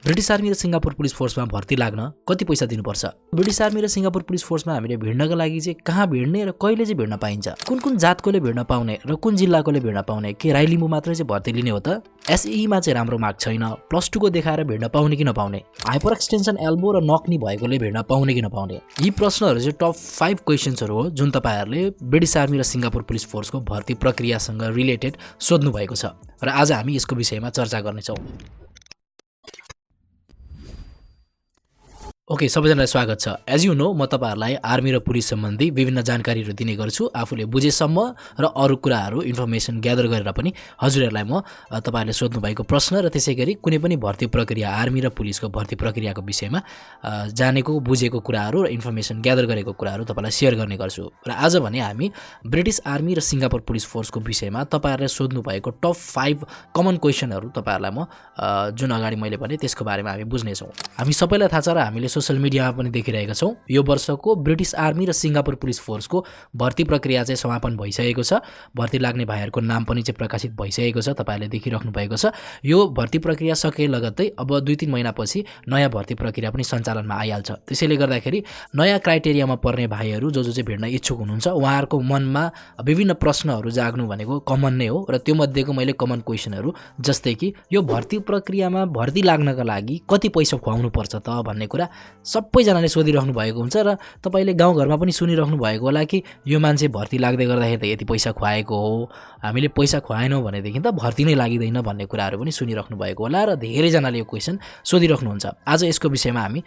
British army र Singapore police फोर्समा भर्ती लाग्न कति पैसा दिनुपर्छ? ब्रिटिस आर्मी र सिङ्गापुर पुलिस फोर्समा हामीले भिड्नका लागि चाहिँ कहाँ भिड्ने र कहिले चाहिँ भिड्न पाइन्छ? कुन कुन जातकोले भिड्न पाउने र कुन जिल्लाकोले भिड्न पाउने? के राई लिम्बू मात्रै चाहिँ भर्ती लिने हो त? एसईमा चाहिँ राम्रो मार्क छैन, +2 को देखाएर भिड्न पाउने कि नपाउने? हाइपर एक्सटेन्सन एल्बो र नक्नी भएकोले भिड्न पाउने कि नपाउने? यी प्रश्नहरू चाहिँ टप 5 क्वेशन्सहरू हो जुन तपाईहरुले ब्रिटिस आर्मी र सिङ्गापुर पुलिस फोर्सको भर्ती प्रक्रियासँग रिलेटेड सोध्नु भएको छ र आज हामी यसको विषयमा चर्चा गर्नेछौँ। ओके, सबैजनालाई स्वागत छ। एज यु नो, म तपाईहरुलाई आर्मी र पुलिस सम्बन्धी विभिन्न जानकारीहरू दिने गर्छु। आफूले बुझेसम्म र अरू कुराहरू इन्फर्मेसन ग्यादर गरेर पनि हजुरहरूलाई म तपाईहरुले सोध्नु भएको प्रश्न र त्यसैगरी कुनै पनि भर्ती प्रक्रिया, आर्मी र पुलिसको भर्ती प्रक्रियाको विषयमा जानेको बुझेको कुराहरू र इन्फर्मेसन ग्यादर गरेको कुराहरू तपाईलाई सेयर गर्ने गर्छु। र आज भने हामी ब्रिटिस आर्मी र सिङ्गापुर पुलिस फोर्सको विषयमा तपाईहरुले सोध्नु भएको टप 5 कमन क्वेशनहरू तपाईहरुलाई म जुन अगाडि मैले भने त्यसको बारेमा हामी बुझ्नेछौँ। हामी सबैलाई थाहा छ र हामीले सोशल मिडियामा पनि देखिरहेका छौँ। यो वर्षको ब्रिटिस आर्मी र सिङ्गापुर पुलिस फोर्सको भर्ती प्रक्रिया चाहिँ समापन भइसकेको छ। भर्ती लाग्ने भाइहरूको नाम पनि चाहिँ प्रकाशित भइसकेको छ, तपाईहरुले देखिराख्नु भएको छ। यो भर्ती प्रक्रिया सके लगत्तै अब 2-3 महिनापछि नयाँ भर्ती प्रक्रिया पनि सञ्चालनमा आइहाल्छ। त्यसैले गर्दाखेरि नयाँ क्राइटेरियामा पर्ने भाइहरू जो चाहिँ भिड्न इच्छुक हुनुहुन्छ उहाँहरूको मनमा विभिन्न प्रश्नहरू जाग्नु भनेको कमन नै हो र त्यो मध्येको मैले कमन क्वेशनहरू जस्तै कि यो भर्ती प्रक्रियामा भर्ती लाग्नका लागि कति पैसा खुवाउनु पर्छ त भन्ने कुरा सबैजनाले सोधिराख्नु भएको हुन्छ र तपाईले गाउँघरमा पनि सुनिराख्नु भएको होला कि यो मान्छे भर्ती लाग्दै गर्दाखेरि त यति पैसा खुवाएको हो, हामीले पैसा खुवाएनौँ भनेदेखि त भर्ती नै लागिदैन भन्ने कुराहरू पनि सुनिराख्नु भएको होला र धेरैजनाले यो क्वेशन सोधिराख्नुहुन्छ। आज यसको विषयमा हामी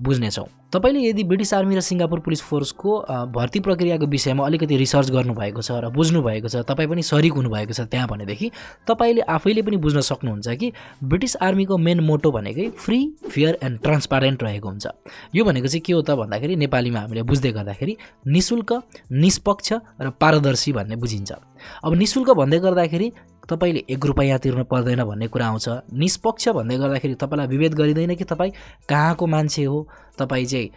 बुझ्नेछौँ। तपाईले यदि ब्रिटिस आर्मी र सिङ्गापुर पुलिस फोर्सको भर्ती प्रक्रियाको विषयमा अलिकति रिसर्च गर्नुभएको छ र बुझ्नु भएको छ, तपाईँ पनि सरिक हुनुभएको छ त्यहाँ भनेदेखि तपाईले आफैले पनि बुझ्न सक्नुहुन्छ कि ब्रिटिस आर्मीको मेन मोटो भनेकै फ्री, फेयर एन्ड ट्रान्सपारेन्ट रहेको हुन्छ। यो भनेको चाहिँ के हो त भन्दाखेरि नेपालीमा हामीले बुझ्दै गर्दाखेरि निशुल्क, निष्पक्ष र पारदर्शी भन्ने बुझिन्छ। अब निशुल्क भन्दै गर्दाखेरि तपाईले 1 रुपैयाँ तिर्नु पर्दैन भन्ने कुरा आउँछ। निष्पक्ष भन्दै गर्दाखेरि तपाईलाई विभेद गरिँदैन कि तपाईँ कहाँको मान्छे हो, तपाईँ चाहिँ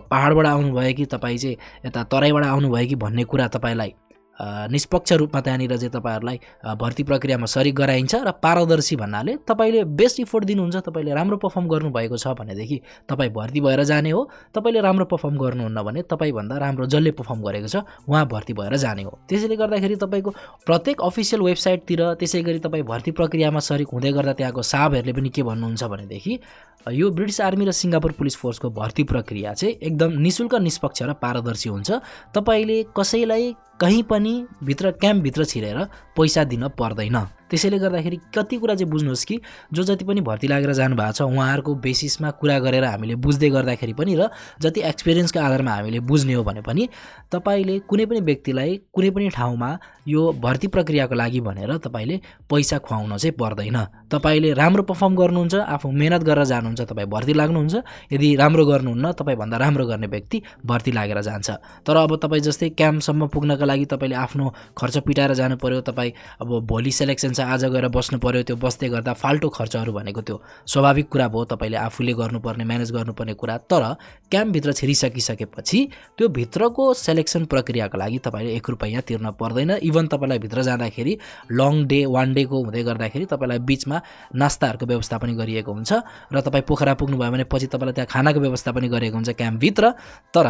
पहाडबाट आउनुभयो कि तपाईँ चाहिँ यता तराईबाट आउनुभयो कि भन्ने कुरा तपाईलाई निष्पक्ष रूपमा त्यहाँनिर चाहिँ तपाईहरुलाई भर्ती प्रक्रियामा सरिक गराइन्छ। र पारदर्शी भन्नाले तपाईले बेस्ट इफोर्ट दिनुहुन्छ, तपाईले राम्रो परफर्म गर्नुभएको छ भनेदेखि तपाईँ भर्ती भएर जाने हो। तपाईले राम्रो परफर्म गर्नुहुन्न भने तपाईभन्दा राम्रो जसले परफर्म गरेको छ उहाँ भर्ती भएर जाने हो। त्यसैले गर्दाखेरि तपाईको प्रत्येक अफिसियल वेबसाइटतिर त्यसैगरी तपाईँ भर्ती प्रक्रियामा सरिक हुँदै गर्दा त्यहाँको साहबहरूले पनि के भन्नुहुन्छ भनेदेखि यो ब्रिटिस आर्मी र सिङ्गापुर पुलिस फोर्सको भर्ती प्रक्रिया चाहिँ एकदम निशुल्क, निष्पक्ष र पारदर्शी हुन्छ। तपाईले कसैलाई कहीँ पनि भित्र क्याम्पभित्र छिरेर पैसा दिन पर्दैन। त्यसैले गर्दाखेरि कति कुरा चाहिँ बुझ्नुहोस् कि जो जति पनि भर्ती लागेर जानुभएको छ उहाँहरूको बेसिसमा कुरा गरेर हामीले बुझ्दै गर्दाखेरि पनि र जति एक्सपिरियन्सको आधारमा हामीले बुझ्ने हो भने पनि तपाईले कुनै पनि व्यक्तिलाई कुनै पनि ठाउँमा यो भर्ती प्रक्रियाको लागि भनेर तपाईले पैसा खुवाउन चाहिँ पर्दैन। तपाईले राम्रो परफर्म गर्नुहुन्छ, आफू मेहनत गरेर जानुहुन्छ, तपाईँ भर्ती लाग्नुहुन्छ। यदि राम्रो गर्नुहुन्न, तपाईँभन्दा राम्रो गर्ने व्यक्ति भर्ती लागेर जान्छ। तर अब तपाईँ जस्तै क्याम्पसम्म पुग्नका लागि तपाईँले आफ्नो खर्च पिटाएर जानु पर्यो। तपाईँ अब भोलि सेलेक्सन आज गएर बस्नु पर्यो, त्यो बस्दै गर्दा फाल्टो खर्चहरू भनेको त्यो स्वाभाविक कुरा भयो, तपाईँले आफूले गर्नुपर्ने, म्यानेज गर्नुपर्ने कुरा। तर क्याम्पभित्र छिरिसकिसकेपछि त्यो भित्रको सेलेक्सन प्रक्रियाको लागि तपाईँले 1 रुपैयाँ तिर्न पर्दैन। इभन तपाईँलाई भित्र जाँदाखेरि लङ डे, 1 डेको हुँदै गर्दाखेरि तपाईँलाई बिचमा नास्ताहरूको व्यवस्था पनि गरिएको हुन्छ र तपाईँ पोखरा पुग्नुभयो भने पछि तपाईँलाई त्यहाँ खानाको व्यवस्था पनि गरिएको हुन्छ क्याम्पभित्र। तर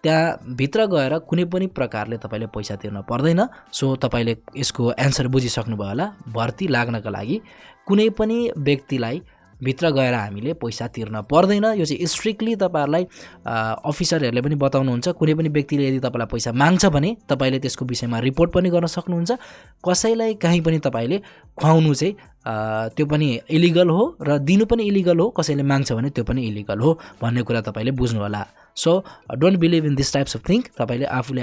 त्यहाँ भित्र गएर कुनै पनि प्रकारले तपाईले पैसा तिर्न पर्दैन। सो तपाईले यसको एन्सर बुझिसक्नुभयो होला। भर्ती लाग्नका लागि कुनै पनि व्यक्तिलाई भित्र गएर हामीले पैसा तिर्न पर्दैन। यो चाहिँ स्ट्रिक्टली तपाईहरुलाई अफिसरहरूले पनि बताउनुहुन्छ। कुनै पनि व्यक्तिले यदि तपाईलाई पैसा माग्छ भने तपाईले त्यसको विषयमा रिपोर्ट पनि गर्न सक्नुहुन्छ। कसैलाई कहीँ पनि तपाईले खुवाउनु चाहिँ त्यो पनि इलिगल हो र दिनु पनि इलिगल हो। कसैले माग्छ भने त्यो पनि इलिगल हो भन्ने कुरा तपाईले बुझ्नु होला। So don't believe in this types of thing. तपाईले आफूले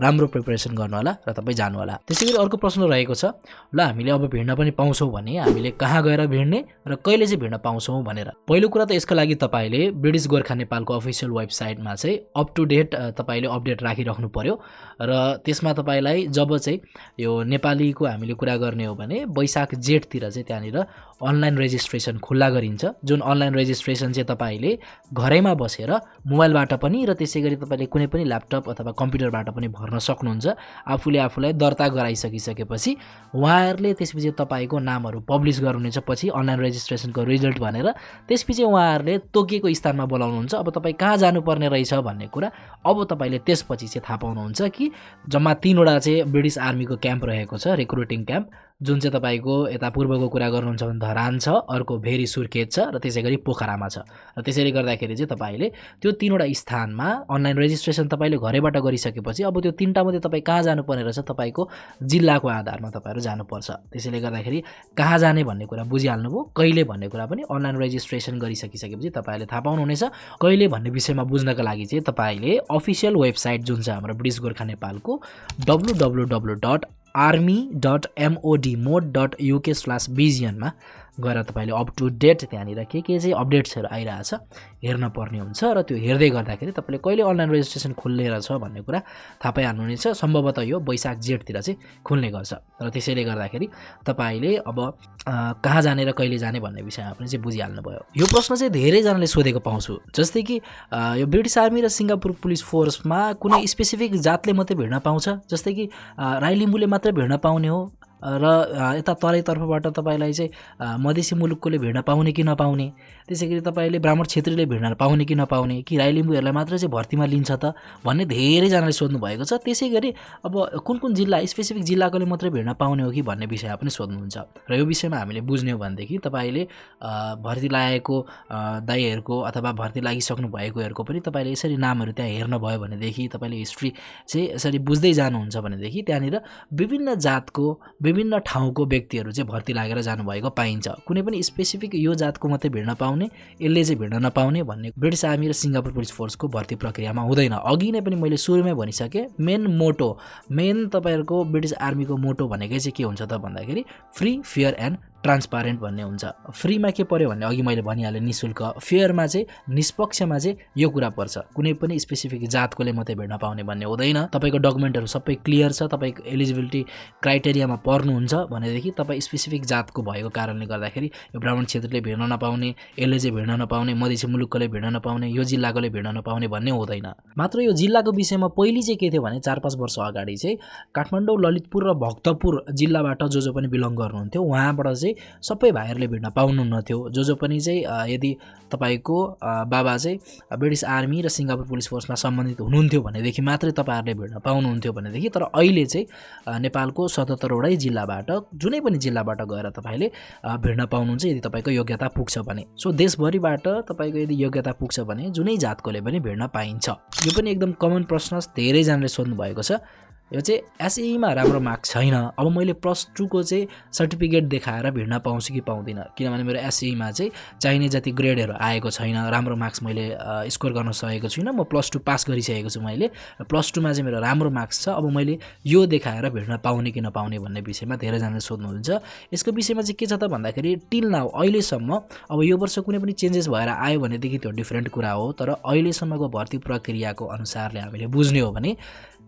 राम्रो प्रिपरेसन गर्नु होला र तपाईँ जानु होला। त्यसैगरी अर्को प्रश्न रहेको छ, ल हामीले अब भिड्न पनि पाउँछौँ भने हामीले कहाँ गएर भिड्ने र कहिले चाहिँ भिड्न पाउँछौँ भनेर। पहिलो कुरा त यसको लागि तपाईले ब्रिटिस गोर्खा नेपालको अफिसियल वेबसाइटमा चाहिँ अप टु डेट तपाईले अपडेट राखिराख्नु पर्यो र त्यसमा तपाईलाई जब चाहिँ यो नेपालीको हामीले कुरा गर्ने हो भने वैशाख जेठतिर चाहिँ त्यहाँनिर अनलाइन रेजिस्ट्रेसन खुल्ला गरिन्छ। जुन अनलाइन रेजिस्ट्रेसन चाहिँ तपाईले घरैमा बसेर मोबाइलबाट पनि र त्यसै गरी तपाईँले कुनै पनि ल्यापटप अथवा कम्प्युटरबाट पनि भर्न सक्नुहुन्छ। आफूलाई दर्ता गराइसकिसकेपछि उहाँहरूले त्यसपछि तपाईँको नामहरू पब्लिस गर्नुहुनेछ पछि अनलाइन रेजिस्ट्रेसनको रिजल्ट भनेर। त्यसपछि उहाँहरूले तोकिएको स्थानमा बोलाउनुहुन्छ। अब तपाईँ कहाँ जानुपर्ने रहेछ भन्ने कुरा अब तपाईँले त्यसपछि चाहिँ थाहा पाउनुहुन्छ कि जम्मा 3वटा चाहिँ ब्रिटिस आर्मीको क्याम्प रहेको छ, रिक्रुटिङ क्याम्प, जुन चाहिँ तपाईँको यता पूर्वको कुरा गर्नुहुन्छ भने धरान छ, अर्को भेरी सुर्खेत छ र त्यसै गरी पोखरामा छ। र त्यसैले गर्दाखेरि चाहिँ तपाईँले त्यो 3वटा स्थानमा अनलाइन रेजिस्ट्रेसन तपाईँले घरैबाट गरिसकेपछि अब त्यो 3टा मध्ये तपाईँ कहाँ जानुपर्ने रहेछ तपाईँको जिल्लाको आधारमा तपाईँहरू जानुपर्छ। त्यसैले गर्दाखेरि कहाँ जाने भन्ने कुरा बुझिहाल्नुभयो। कहिले भन्ने कुरा पनि अनलाइन रेजिस्ट्रेसन गरिसकिसकेपछि तपाईँले थाहा पाउनुहुनेछ। कहिले भन्ने विषयमा बुझ्नका लागि चाहिँ तपाईँले अफिसियल वेबसाइट जुन छ हाम्रो ब्रिटिस गोर्खा नेपालको www.army.modmod.uk/BGN मा गएर तपाईँले अप टु डेट त्यहाँनिर के चाहिँ अपडेट्सहरू आइरहेछ हेर्न पर्ने हुन्छ। र त्यो हेर्दै गर्दाखेरि तपाईँले कहिले अनलाइन रेजिस्ट्रेसन खुल्ने रहेछ भन्ने कुरा थाहा पाइहाल्नुहुनेछ। सम्भवतः यो वैशाख जेठतिर चाहिँ खुल्ने गर्छ। र त्यसैले गर्दाखेरि तपाईँले अब कहाँ जाने र कहिले जाने भन्ने विषयमा पनि चाहिँ बुझिहाल्नुभयो। यो प्रश्न चाहिँ धेरैजनाले सोधेको पाउँछु, जस्तै कि यो ब्रिटिस आर्मी र सिङ्गापुर पुलिस फोर्समा कुनै स्पेसिफिक जातले मात्रै भिड्न पाउँछ, जस्तै कि राई लिम्बूले मात्रै भिड्न पाउने हो र यता तराईतर्फबाट तपाईँलाई चाहिँ मधेसी मुलुककोले भिड्न पाउने कि नपाउने, त्यसै गरी तपाईँले ब्राह्मण क्षेत्रीले भिड्न पाउने कि नपाउने, कि राई लिम्बूहरूलाई मात्र चाहिँ भर्तीमा लिन्छ त भन्ने धेरैजनाले सोध्नु भएको छ। त्यसै गरी अब कुन जिल्ला स्पेसिफिक जिल्लाकोले मात्रै भिड्न पाउने हो कि भन्ने विषयमा पनि सोध्नुहुन्छ। र यो विषयमा हामीले बुझ्ने हो भनेदेखि तपाईँले भर्ती लागेको दाइहरूको अथवा भर्ती लागिसक्नु भएकोहरूको पनि तपाईँले यसरी नामहरू त्यहाँ हेर्नुभयो भनेदेखि तपाईँले हिस्ट्री चाहिँ यसरी बुझ्दै जानुहुन्छ भनेदेखि त्यहाँनिर विभिन्न जातको विभिन्न ठाउँको व्यक्तिहरू चाहिँ भर्ती लागेर जानुभएको पाइन्छ। कुनै पनि स्पेसिफिक यो जातको मात्रै भिड्न पाउने, यसले चाहिँ भिड्न नपाउने भन्ने ब्रिटिस आर्मी र सिङ्गापुर पुलिस फोर्सको भर्ती प्रक्रियामा हुँदैन। अघि नै पनि मैले सुरुमै भनिसकेँ, मेन तपाईँहरूको ब्रिटिस आर्मीको मोटो भनेकै चाहिँ के हुन्छ त भन्दाखेरि फ्री, फेयर एन्ड ट्रान्सपारेन्ट भन्ने हुन्छ। फ्रीमा के पर्यो भन्ने अघि मैले भनिहालेँ निःशुल्क, फेयरमा चाहिँ निष्पक्षमा चाहिँ यो कुरा पर्छ कुनै पनि स्पेसिफिक जातकोले मात्रै भिड्न पाउने भन्ने हुँदैन। तपाईँको डकुमेन्टहरू सबै क्लियर छ, तपाईँको एलिजिबिलिटी क्राइटेरियामा पर्नुहुन्छ भनेदेखि तपाईँ स्पेसिफिक जातको भएको कारणले गर्दाखेरि यो ब्राह्मण क्षेत्रले भिड्न नपाउने, यसले चाहिँ भिड्न नपाउने, मधेसी मुलुककोले भिड्न नपाउने, यो जिल्लाकोले भिड्न नपाउने भन्ने हुँदैन। मात्र यो जिल्लाको विषयमा पहिले चाहिँ के थियो भने 4-5 वर्ष अगाडि चाहिँ काठमाडौँ, ललितपुर र भक्तपुर जिल्लाबाट जो पनि बिलङ गर्नुहुन्थ्यो उहाँबाट चाहिँ सबै भाइहरूले भिड्न पाउनुहुन्थ्यो। जो पनि चाहिँ यदि तपाईँको बाबा चाहिँ ब्रिटिस आर्मी र सिङ्गापुर पुलिस फोर्समा सम्बन्धित हुनुहुन्थ्यो भनेदेखि मात्रै तपाईँहरूले भिड्न पाउनुहुन्थ्यो भनेदेखि। तर अहिले चाहिँ नेपालको 77वटै जिल्लाबाट जुनै पनि जिल्लाबाट गएर तपाईँले भिड्न पाउनुहुन्छ यदि तपाईँको योग्यता पुग्छ भने। सो देशभरिबाट तपाईँको यदि योग्यता पुग्छ भने जुनै जातकोले पनि भिड्न पाइन्छ। यो पनि एकदम कमन प्रश्न धेरैजनाले सोध्नु भएको छ। यो चाहिँ एसईमा राम्रो मार्क्स छैन, अब मैले +2 को चाहिँ सर्टिफिकेट देखाएर भिड्न पाउँछु कि पाउँदिनँ, किनभने मेरो एसईमा चाहिँ चाहिने जति ग्रेडहरू आएको छैन, राम्रो मार्क्स मैले स्कोर गर्न सकेको छुइनँ। म +2 पास गरिसकेको छु मैले, +2मा चाहिँ मेरो राम्रो मार्क्स छ। अब मैले यो देखाएर भिड्न पाउने कि नपाउने भन्ने विषयमा धेरैजनाले सोध्नुहुन्छ। यसको विषयमा चाहिँ के छ त भन्दाखेरि टिल नाउ अहिलेसम्म, अब यो वर्ष कुनै पनि चेन्जेस भएर आयो भनेदेखि त्यो डिफ्रेन्ट कुरा हो, तर अहिलेसम्मको भर्ती प्रक्रियाको अनुसारले हामीले बुझ्ने हो भने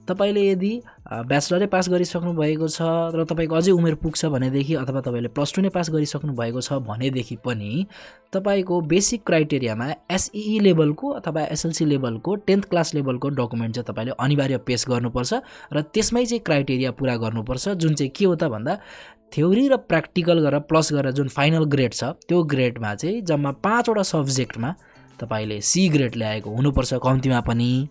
तपाईँले यदि ब्याचलरै पास गरिसक्नु भएको छ र तपाईँको अझै उमेर पुग्छ भनेदेखि अथवा तपाईँले +2 नै पास गरिसक्नु भएको छ भनेदेखि पनि तपाईँको बेसिक क्राइटेरियामा एसईई लेभलको अथवा एसएलसी लेभलको 10th क्लास लेभलको डकुमेन्ट चाहिँ तपाईँले अनिवार्य पेश गर्नुपर्छ र त्यसमै चाहिँ क्राइटेरिया पुरा गर्नुपर्छ, जुन चाहिँ के हो त भन्दा थ्योरी र प्र्याक्टिकल गरेर प्लस गरेर जुन फाइनल ग्रेड छ त्यो ग्रेडमा चाहिँ जम्मा 5वटा सब्जेक्टमा तपाईँले सी ग्रेड ल्याएको हुनुपर्छ कम्तीमा पनि,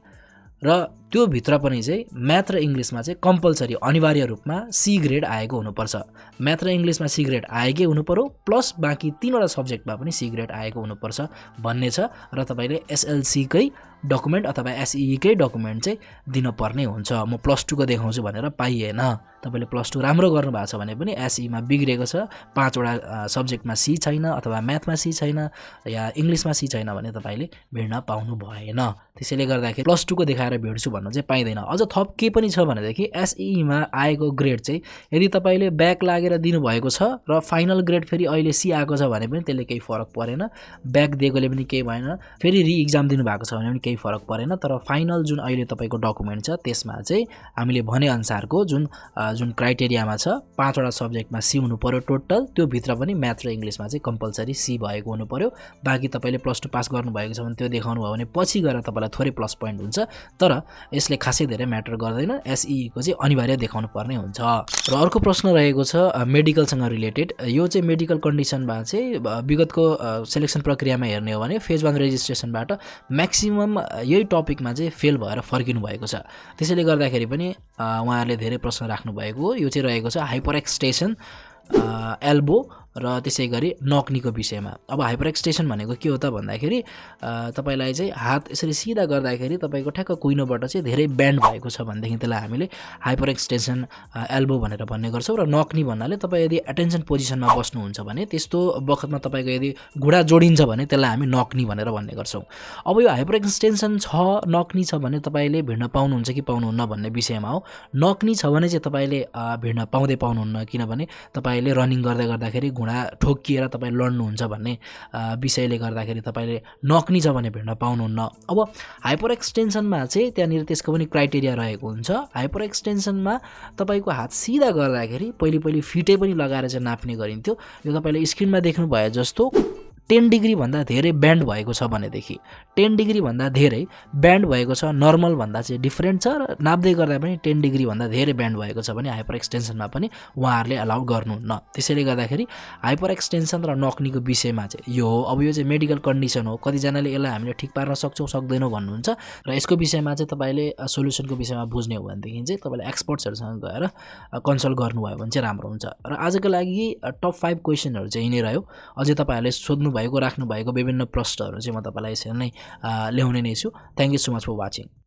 र त्यो भित्र पनि चाहिँ म्याथ र इङ्ग्लिसमा चाहिँ कम्पलसरी अनिवार्य रूपमा सी ग्रेड आएको हुनुपर्छ। म्याथ र इङ्ग्लिसमा सी ग्रेड आएकै हुनुपर्यो, प्लस बाँकी 3वटा सब्जेक्टमा पनि सी ग्रेड आएको हुनुपर्छ भन्ने छ। र तपाईँले एसएलसीकै डकुमेन्ट अथवा एसईईकै डकुमेन्ट चाहिँ दिनुपर्ने हुन्छ। म +2 को देखाउँछु भनेर पाइएन, तपाईँले +2 राम्रो गर्नुभएको छ भने पनि एसईमा बिग्रेको छ, 5वटा सब्जेक्टमा सी छैन अथवा म्याथमा सी छैन या इङ्ग्लिसमा सी छैन भने तपाईँले भिड्न पाउनु भएन। त्यसैले गर्दाखेरि +2 को देखाएर भिड्छु भन्नु चाहिँ पाइँदैन। अझ थप के पनि छ भनेदेखि एसईमा आएको ग्रेड चाहिँ यदि तपाईँले ब्याक लागेर दिनुभएको छ र फाइनल ग्रेड फेरि अहिले सी आएको छ भने पनि त्यसले केही फरक परेन, ब्याक दिएकोले पनि केही भएन, फेरि रिइक्जाम दिनुभएको छ भने पनि केही फरक परेन। तर फाइनल जुन अहिले तपाईँको डकुमेन्ट छ त्यसमा चाहिँ हामीले भनेअनुसारको जुन क्राइटेरियामा छ 5वटा सब्जेक्टमा सी हुनु पर्यो टोटल, त्यो भित्र पनि म्याथ र इङ्ग्लिसमा चाहिँ कम्पलसरी सी भएको हुनु पर्यो। बाँकी तपाईँले +2 पास गर्नुभएको छ भने त्यो देखाउनु भयो भने पछि गएर तपाईँलाई थोरै प्लस पोइन्ट हुन्छ, तर यसले खासै धेरै म्याटर गर्दैन। एसईको चाहिँ अनिवार्य देखाउनु पर्ने हुन्छ। र अर्को प्रश्न रहेको छ मेडिकलसँग रिलेटेड। यो चाहिँ मेडिकल कन्डिसनमा चाहिँ विगतको सेलेक्सन प्रक्रियामा हेर्ने हो भने फेज 1 रेजिस्ट्रेसनबाट म्याक्सिमम यही टपिकमा चाहिँ फेल भएर फर्किनु भएको छ। त्यसैले गर्दाखेरि पनि उहाँहरूले धेरै प्रश्न राख्नुभएको हो। यो चाहिँ रहेको छ हाइपर एक्सटेन्सन, एल्बो र त्यसै गरी नक्नीको विषयमा। अब हाइपर एक्सटेन्सन भनेको के हो त भन्दाखेरि तपाईँलाई चाहिँ हात यसरी सिधा गर्दाखेरि तपाईँको ठ्याक्क कुइनोबाट चाहिँ धेरै ब्यान्ड भएको छ भनेदेखि त्यसलाई हामीले हाइपर एक्सटेन्सन एल्बो भनेर भन्ने गर्छौँ। र नक्नी भन्नाले तपाईँ यदि एटेन्सन पोजिसनमा बस्नुहुन्छ भने त्यस्तो बखतमा तपाईँको यदि घुँडा जोडिन्छ भने त्यसलाई हामी नक्नी भनेर भन्ने गर्छौँ। अब यो हाइपर एक्सटेन्सन छ, नक्नी छ भने तपाईँले भिड्न पाउनुहुन्छ कि पाउनुहुन्न भन्ने विषयमा हो। नक्नी छ भने चाहिँ तपाईँले भिड्न पाउनुहुन्न, किनभने तपाईँले रनिङ गर्दाखेरि घुँडा ठोकिएर तपाईँ लड्नुहुन्छ भन्ने विषयले गर्दाखेरि तपाईँले नक्नी छ भने भिड्न पाउनुहुन्न। अब हाइपर एक्सटेन्सनमा चाहिँ त्यहाँनिर त्यसको पनि क्राइटेरिया रहेको हुन्छ। हाइपर एक्सटेन्सनमा तपाईँको हात सिधा गर्दाखेरि पहिले फिटे पनि लगाएर चाहिँ नाप्ने गरिन्थ्यो। यो तपाईँले स्क्रिनमा देख्नु भए जस्तो 10 डिग्रीभन्दा धेरै ब्यान्ड भएको छ भनेदेखि 10 डिग्रीभन्दा धेरै ब्यान्ड भएको छ, नर्मल भन्दा चाहिँ डिफ्रेन्ट छ, र नाप्दै गर्दा पनि 10 डिग्रीभन्दा धेरै ब्यान्ड भएको छ भने हाइपर एक्सटेन्सनमा पनि उहाँहरूले अलाउ गर्नुहुन्न। त्यसैले गर्दाखेरि हाइपर एक्सटेन्सन र नक्नीको विषयमा चाहिँ यो हो। अब यो चाहिँ मेडिकल कन्डिसन हो, कतिजनाले यसलाई हामीले ठिक पार्न सक्छौँ सक्दैनौँ भन्नुहुन्छ, र यसको विषयमा चाहिँ तपाईँले सोल्युसनको विषयमा बुझ्ने हो भनेदेखि चाहिँ तपाईँले एक्सपर्ट्सहरूसँग गएर कन्सल्ट गर्नुभयो भने चाहिँ राम्रो हुन्छ। र आजको लागि टप 5 क्वेसनहरू चाहिँ यिनै रह्यो। अझै तपाईँहरूले सोध्नु भएको राख्नु भएको विभिन्न प्रश्नहरू चाहिँ म तपाईँलाई यसरी नै ल्याउने नै छु। Thank you so much for watching.